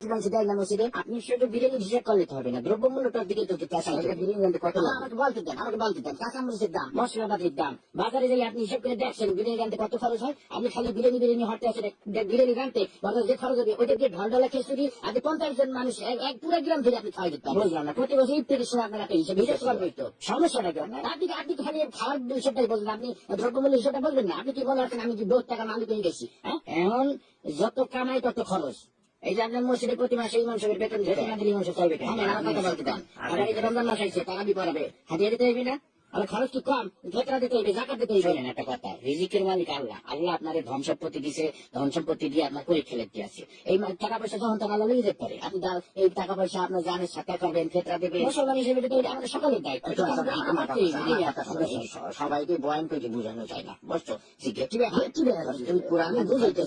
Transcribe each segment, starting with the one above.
আপনি শুধু বিরিয়ানি হিসেব করলে তো হবে না, দ্রব্যমূল্যটার দিকে তো বিরিয়ানি কত আমাকে বলতে দেন কাঁচামরিচের দাম, মশলাপাতির দাম, বাজারে যাই আপনি হিসেব করে দেখছেন বিরিয়ানি রানতে কত খরচ হয়। আপনি খালি বিরিয়ানি হটতে আসে বিরিয়ানি রানতে বাজারে যে খরচ হবে ওইটা দিয়ে ঢলঢলা খিচুড়ি আপনি 50 জন মানুষ এক পুরো গ্রাম ধরে আপনি খাওয়াই দিতে বুঝলাম না। প্রতি বছর ইফতারের সময় আপনার একটা হিসেব করবেন তো সমস্যাটা কেন? আপনি খালি খাওয়ার বিষয়টাই বলবেন, আপনি দ্রব্যমূল্য হিসেবটা বলবেন না। আপনি কি বলে আছেন আমি কি 10 টাকা মালিক হয়ে গেছি? হ্যাঁ, এখন যত কামাই তত খরচ। এই যে আপনার মসজিদে প্রতি মাসে এই মানুষের বেতন দিতে মানুষ চলবে, কথা বলতে দেন। আবার এই যে রমজান মাস আইছে টাকা পড়াবে, হাতিয়ে দিতে হইবে না? আর খরচ কি কম? ফেতরা দিতে হইবে, জাকাত দিতে হইবে। একটা কথা, রিজিকের মালিক আল্লাহ। আল্লাহ আপনার ধন সম্পত্তি দিছে, ধন সম্পত্তি দিয়ে আপনার পরীক্ষা লিখতে আছে। এই টাকা পয়সা যখন তারা আল্লাহ নিয়ে যেতে পারে, আপনি এই টাকা পয়সা আপনার জানের সাথে করবেন, ফেতরা দেবে, মুসলমান হিসেবে দিতে আমাদের সকলের দায়িত্ব। সবাইকে বয়ান করে বোঝানো যায় না, বুঝছো? তুমি কোরআন বুঝাইতে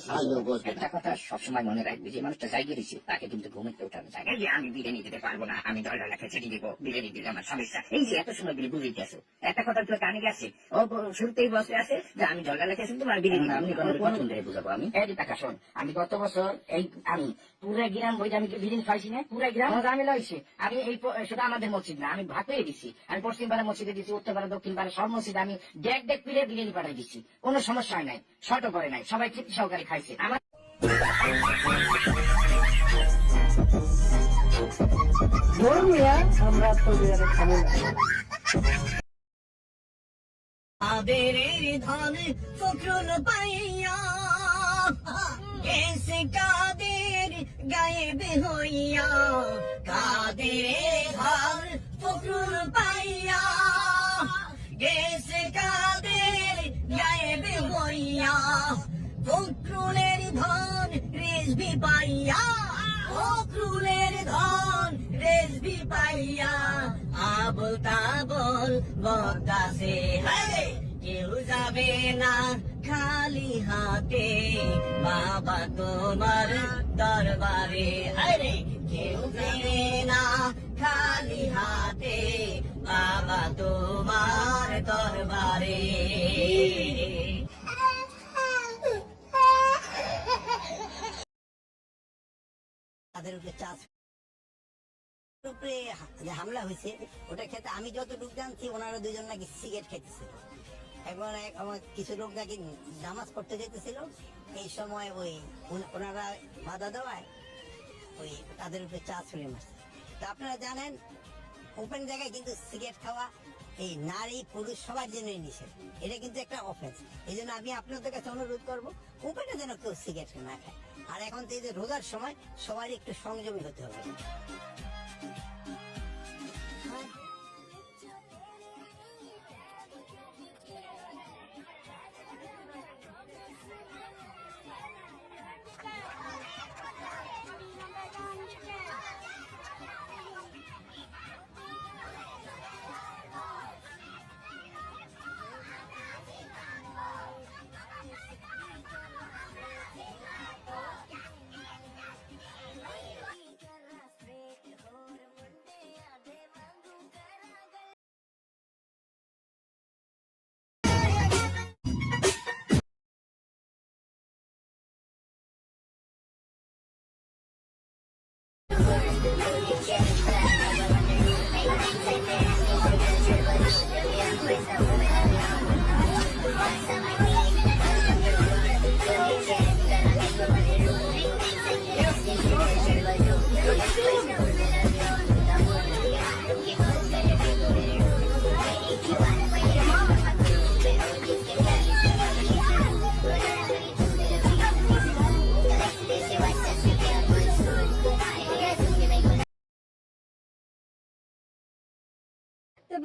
একটা কথা সবসময় মনে রাখবে, যে মানুষটা জায়গা দিচ্ছে তাকে কিন্তু ঘুমিতে উঠানো যায়। এই যে আমি বিরিয়ানি দিতে পারবো না, আমি $1 খেতে দিব, বিরিয়ানি দিলে আমার সমস্যা। এই যে এত সময় বিরিয়ানি বুঝাইতে আসো, একটা কথা তো কানে গেছে, ও শুরুতেই বসে আছে যে আমি $1 খেয়েছি তোমার বিরিয়ানি বুঝাবো। আমি এই টাকা শোন, আমি গত বছর আমি পুরা গ্রাম বইটা আমি বিরিয়ানি খাইছি না, পুরা গ্রাম ঝামেলা হয়েছে। আমি এই শুধু আমাদের মসজিদ না, আমি ভাগ পেয়ে দিচ্ছি। আমি পশ্চিম পাড়া মসজিদে দিচ্ছি, উত্তর পাড়া, দক্ষিণ পাড়া সব মসজিদে আমি ডেক পিড়ে বিরিয়ানি পাঠাই দিচ্ছি। কোনো সমস্যা নাই, শর্টও করে নাই, সবাই তৃপ্তি সহকারে খাইছে। আমার আমরা তো খাবো না। আবেরের ধন ফখরুল পাইয়া কেসে কাদের গায়েবে হইয়া, কাদের ধন ফখরুল পাইয়া গেছে কাদের গায়েবে হইয়া, ফখরুলের ধন রেজবি পাইয়া, ফখরুলের ধন রেজবি পাইয়া, আবল তাবল বদাসে কেউ যাবে না খালি হাতে, বাবা তোমার দরবারে আরে কেউ যাবে না খালি হাতে, বাবা তোমার দরবারে। তাদের উপরে চাষ উপরে যে হামলা হয়েছে ওটা খেতে আমি যতটুকু জানছি ওনারা দুজন নাকি সিগারেট খেতেছিল। এখন আমার কিছু লোক নাকি নামাজ পড়তে যেতেছিল, এই সময় ওই ওনারা বাধা দেওয়ায় ওই তাদের উপরে চা ছুঁড়ে মারছে। তা আপনারা জানেন ওপেন জায়গায় কিন্তু সিগারেট খাওয়া এই নারী পুরুষ সবার জন্যই নিষেধ, এটা কিন্তু একটা অফেন্স। এই জন্য আমি আপনাদের কাছে অনুরোধ করবো ওপেনে যেন কেউ সিগারেট না খায়। আর এখন তো এই যে রোজার সময় সবাই একটু সংযমী হতে হবে।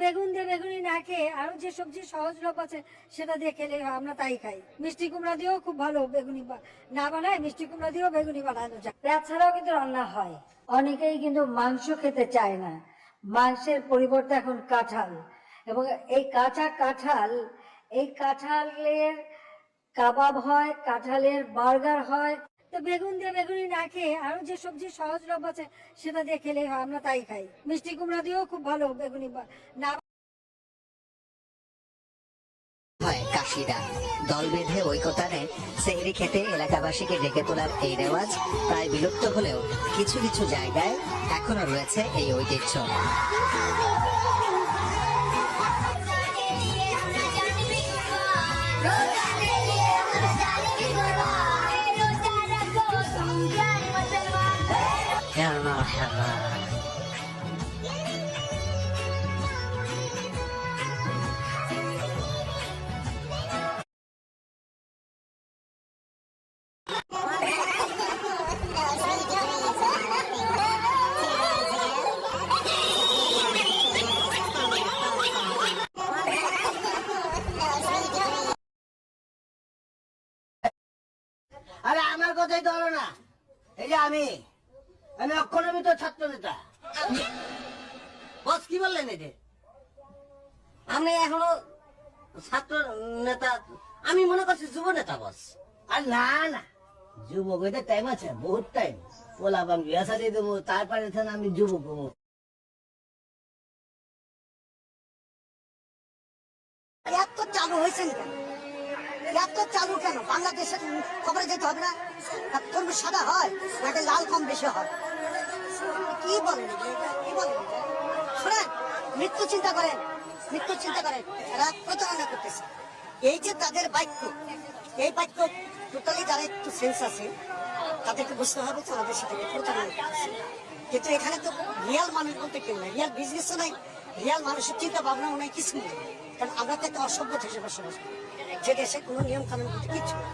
বেগুন দিয়ে বেগুনি না খেয়ে আরো যে সবজি সহজলভ্য আছে সেটা দিয়ে খেলে আমরা তাই খাই। মিষ্টি কুমড়া দিয়েও খুব ভালো বেগুনি না বানায়, মিষ্টি কুমড়া দিয়েও বেগুনি বানানো যায়। তাছাড়াও কিন্তু রান্না হয়। অনেকেই কিন্তু মাংস খেতে চায় না, মাংসের পরিবর্তে এখন কাঁঠাল, এবং এই কাঁচা কাঁঠাল, এই কাঁঠালের কাবাব হয়, কাঁঠালের বার্গার হয়। তো বেগুন দিয়ে বেগুনি না খেয়ে আরো যে সবজি সহজলভ্য আছে সেটা দিয়ে খেলে আমরা তাই খাই। মিষ্টি কুমড়া দিয়েও খুব ভালো বেগুনি না মুর্শিদা। দল বেঁধে ঐকতানে সেহরি খেতে এলাকাবাসীকে ডেকে তোলার এই রেওয়াজ প্রায় বিলুপ্ত হলেও কিছু কিছু জায়গায় এখনো রয়েছে এই ঐতিহ্য। আরে আমার কথাই ধরো না, এই যে আমি অক্ষরমিত ছাত্র নেতা। বস কি বললেন এদের? আমি এখনো ছাত্র নেতা, আমি মনে করছি যুব নেতা বস। আর না না, যুবক হইতে টাইম আছে, বহুত টাইম। পোলাপান বিয়া সারি দেবো, তারপরে আমি যুবক হবো। এত চালু হয়েছেন কেন? এত চালু কেন? বাংলাদেশের খবরে যেতে হবে না? তরমুজ সাদা হয় নাকি লাল কম বেশি হয়? কি বলেন কি বলেন? শোনেন, মৃত্যু চিন্তা করেন, মৃত্যু চিন্তা করেন। এরা প্রতারণা করতেছে। এই যে তাদের বাক্য, এই বাক্য টোটালি যারা একটু সেন্স আছে তাদেরকে বুঝতে হবে যে আমাদের সাথে প্রতারণা করতেছে। কিন্তু এখানে তো রিয়াল মানুষ বলতে কেউ নাই, রিয়াল বিজনেসও নাই, রিয়াল মানুষের চিন্তা ভাবনাও নাই, কিছু নেই। কারণ আমরা তো একটা অসভ্য দেশে বসবাস করি, যে দেশে কোনো নিয়ম কানুন বলতে কিচ্ছু নেই।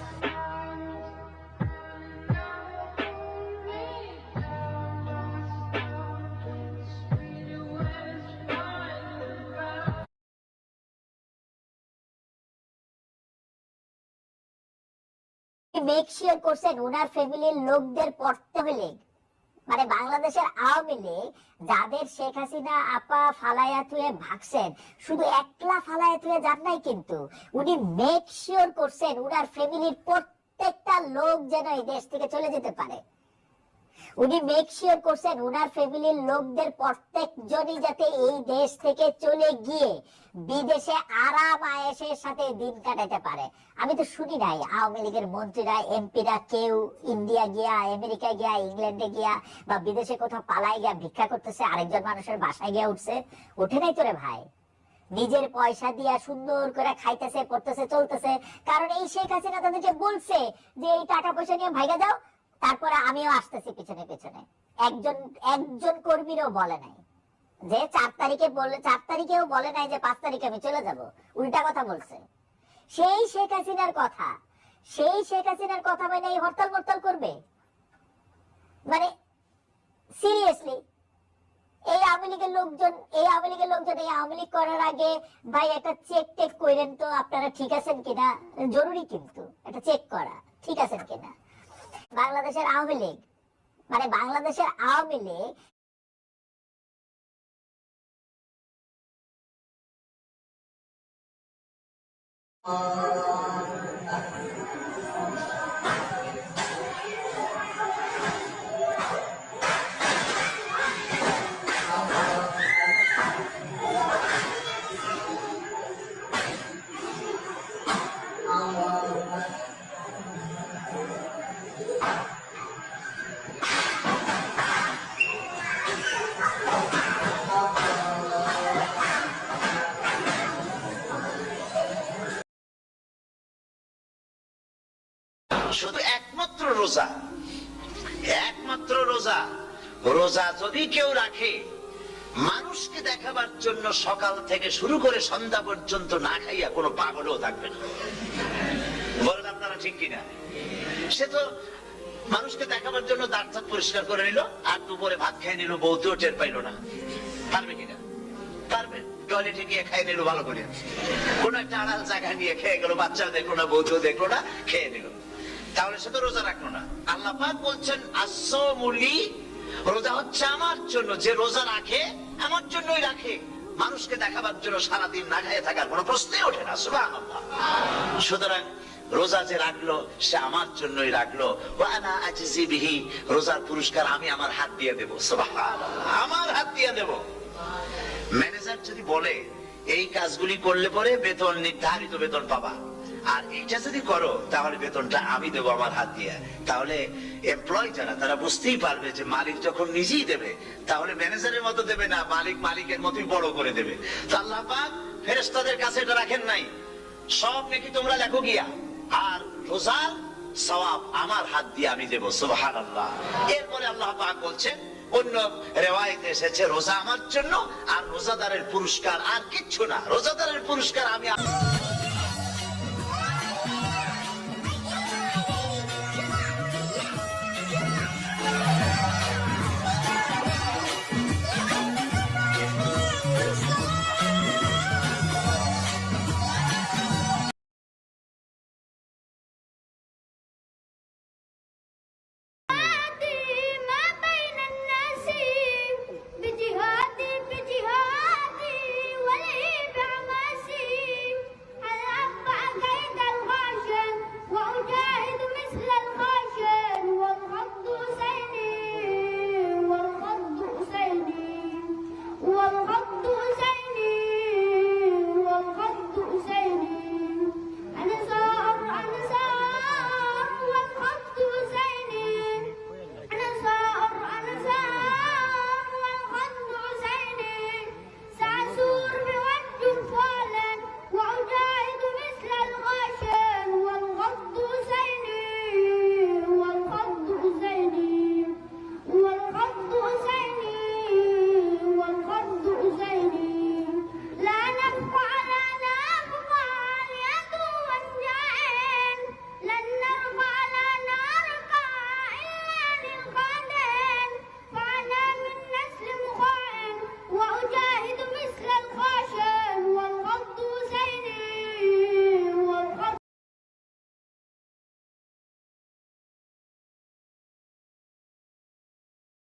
মেক শিওর করছেন ওনার ফ্যামিলির লোকদের পড়তে হলে, মানে বাংলাদেশের আওয়ামী লীগ যাদের শেখ হাসিনা আপা ফালাইয়া থুয়ে ভাগছেন, শুধু একলা ফালাইয়া থুয়ে যান নাই, কিন্তু উনি মেক শিওর করছেন ওনার ফ্যামিলির প্রত্যেকটা লোক যেন এই দেশ থেকে চলে যেতে পারে। উনি মেক শিওর করছেন ওনার ফ্যামিলির লোকদের প্রত্যেকজনই যাতে এই দেশ থেকে চলে গিয়ে বিদেশে আরাম আয়েশের সাথে দিন কাটাতে পারে। আমি তো শুনি নাই আওয়ামী লীগের মন্ত্রীরা এমপিরা কেউ ইন্ডিয়া গিয়া, আমেরিকা গিয়া, ইংল্যান্ডে গিয়া বা বিদেশে কোথাও পালাই গিয়া ভিক্ষা করতেছে, আরেকজন মানুষের বাসায় গিয়া উঠছে। উঠে নাই তোরে ভাই, নিজের পয়সা দিয়া সুন্দর করে খাইতেছে, পড়তেছে, চলতেছে। কারণ এই শেখ হাসিনা তাদেরকে বলছে যে এই টাকা পয়সা নিয়ে ভাইগা যাও, তারপরে আমিও আসতেছি পিছনে পিছনে। একজন কর্মীরও বলে নাই যে 4 তারিখে বলে, 4 তারিখেও বলে নাই যে 5 তারিখে আমি চলে যাব। উল্টা কথা বলছে। সেই শেখ হাসিনার কথা, সেই শেখ হাসিনার কথা মানে এই হরতাল মরতাল করবে? মানে সিরিয়াসলি এই আওয়ামী লীগের লোকজন, এই আওয়ামী লীগ করার আগে ভাই একটা চেক টেক করেন তো আপনারা ঠিক আছেন কিনা। জরুরি কিন্তু একটা চেক করা, ঠিক আছেন কিনা। বাংলাদেশের আওয়ামী লীগ, মানে বাংলাদেশের আওয়ামী লীগ শুধু একমাত্র রোজা, একমাত্র রোজা, রোজা যদি কেউ রাখে মানুষকে দেখাবার জন্য সকাল থেকে শুরু করে সন্ধ্যা পর্যন্ত না খাইয়া কোনো পাগলও থাকবে না। বলেন আপনারা ঠিক কিনা? সে তো মানুষকে দেখাবার জন্য দাঁত দাঁত পরিষ্কার করে নিল আর দুপুরে ভাত খেয়ে নিল, বউতেও টের পাইল না। পারবে কিনা? পারবে। টয়লেটে গিয়ে খেয়ে নিল ভালো করে, কোন একটা আড়াল জায়গা নিয়ে খেয়ে গেল, বাচ্চাও দেখলো না, বউতেও দেখলো না, খেয়ে নিল। তাহলে সে তো রোজা রাখলো না। আল্লাহ পাক বলছেন আসসামুলি, রোজা হচ্ছে আমার জন্য। যে রোজা রাখে আমার জন্যই রাখে, মানুষকে দেখাবার জন্য সারাদিন না খেয়ে থাকার কোনো প্রশ্নই ওঠে না। সুবহানাল্লাহ। সুতরাং রোজা যে রাখলো সে আমার জন্যই রাখলো। ওয়ানা আজজি বিহি, রোজার পুরস্কার আমি আমার হাত দিয়ে দেব। সুবহানাল্লাহ, আমার হাত দিয়ে দেব। ম্যানেজার যদি বলে এই কাজগুলি করলে পরে বেতন, নির্ধারিত বেতন পাবা, আর এইটা যদি করো তাহলে বেতনটা আমি দেবো আমার হাত দিয়ে। তাহলে এমপ্লয় যারা তারা বুঝতেই পারবে যে মালিক যখন নিজেই দেবে তাহলে ম্যানেজারের মতো দেবে না, মালিক মালিকের মতোই বড় করে দেবে। তো আল্লাহ পাক ফেরেশতাদের কাছে এটা রাখেন নাই, সব নাকি তোমরা লেখো গিয়া, আর রোজার সওয়াব আমার হাত দিয়ে আমি দেবো। সুবহানাল্লাহ। এরপরে আল্লাহ পাক বলছেন, অন্য রেওয়ায়েতে এসেছে রোজা আমার জন্য, আর রোজাদারের পুরস্কার আর কিচ্ছু না, রোজাদারের পুরস্কার আমি